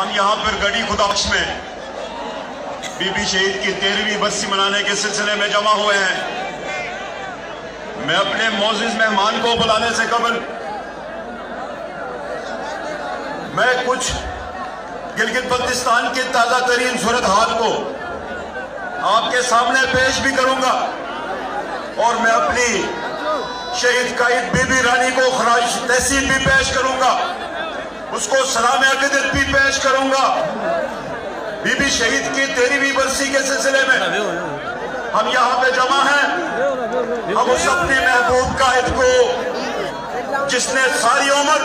हम यहाँ पर गढ़ी खुदाबख्श में बीबी शहीद की 13वीं बरसी मनाने के सिलसिले में जमा हुए हैं। मैं अपने मोअज़्ज़िज़ मेहमान को बुलाने से कबल मैं कुछ गिलगित बल्तिस्तान की ताज़ा तरीन सूरत हाल को आपके सामने पेश भी करूंगा और मैं अपनी शहीद कायद बीबी रानी को खराज तहसीन भी पेश करूंगा, उसको सलाम अक़ीदत भी पेश करूंगा। बीबी शहीद की 13वीं बरसी के सिलसिले में हम यहाँ पे जमा हैं। हम उस अपने महबूब कायद को जिसने सारी उम्र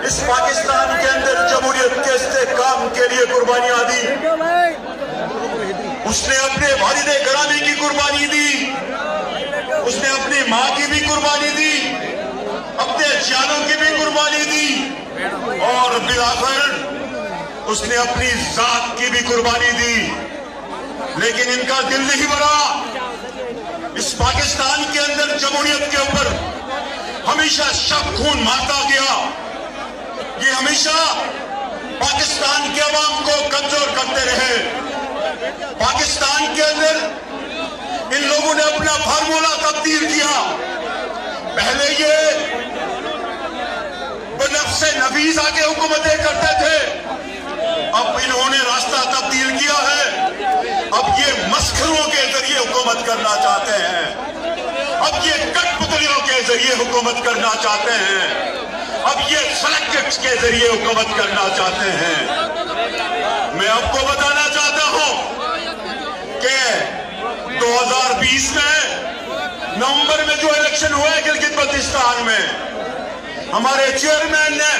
इस पाकिस्तान के अंदर जमहूरियत के इस्तेहकाम के लिए कुर्बानियां दी, उसने अपने वालिद गिरामी की कुर्बानी दी, उसने अपनी माँ की भी कुर्बानी दी, अपने जानों की भी कुर्बानी दी और बिलाखिर उसने अपनी जात की भी कुर्बानी दी। लेकिन इनका दिल नहीं भरा। इस पाकिस्तान के अंदर जमहूरियत के ऊपर हमेशा शक खून मारता गया। ये हमेशा पाकिस्तान के अवाम को कमजोर करते रहे। पाकिस्तान के अंदर इन लोगों ने अपना फार्मूला तब्दील किया। पहले ये बनफ्से नफीस आके हुकूमतें करते थे, अब इन्होंने रास्ता तब्दील किया है। अब ये मस्खरों के जरिए हुकूमत करना चाहते हैं, अब ये कठपुतलियों के जरिए हुकूमत करना चाहते हैं, अब ये सेलेक्टिव्स के जरिए हुकूमत करना चाहते हैं। मैं आपको बताना चाहता हूं कि 2020 में नवंबर में जो इलेक्शन हुआ है गिलगित बल्तिस्तान में, हमारे चेयरमैन ने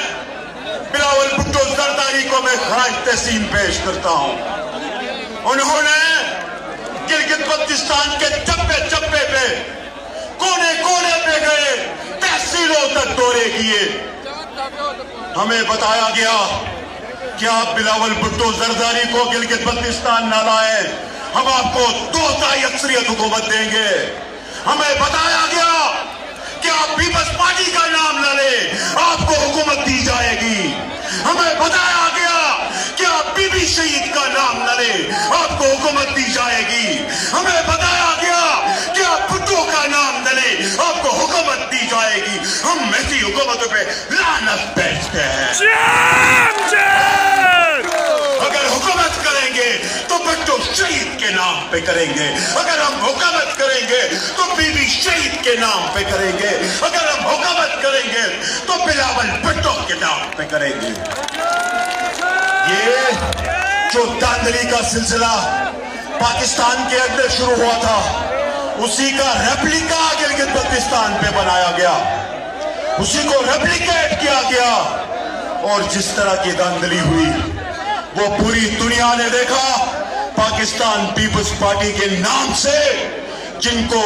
बिलावल भुट्टो जरदारी को मैं खराज तहसीन पेश करता हूं। उन्होंने गिलगित बल्तिस्तान के चप्पे चप्पे पे, कोने कोने पे गए, तहसीलों तक दौरे किए। हमें बताया गया कि आप बिलावल भुट्टो जरदारी को गिलगित बल्तिस्तान न लाए, हम आपको 2/3 अक्सरियत हुकूमत देंगे। हमें बताया गया कि आप पीपल्स पार्टी का नाम न ले, आपको हुकूमत दी जाएगी। हमें बताया गया कि आप बीबी शहीद का नाम न ले, आपको हुकूमत दी जाएगी। हमें बताया गया कि आप भुट्टो का नाम न ले, आपको हुकूमत दी जाएगी। हम ऐसी हुकूमतों पे लानत भेजते हैं। अगर हुकूमत करेंगे तो भुट्टो शहीद के नाम पे करेंगे, अगर हम हुकूमत करेंगे तो बीबी शहीद के नाम पे करेंगे, अगर हम हुकूमत करेंगे तो बिलावल भुट्टो के नाम पे करेंगे। ये जो धांधली का सिलसिला पाकिस्तान के अंदर शुरू हुआ था, उसी का रेप्लिका गिलगित बल्तिस्तान पे बनाया गया, उसी को रेप्लिकेट किया गया और जिस तरह की धांधली हुई वो पूरी दुनिया ने देखा। पाकिस्तान पीपल्स पार्टी के नाम से जिनको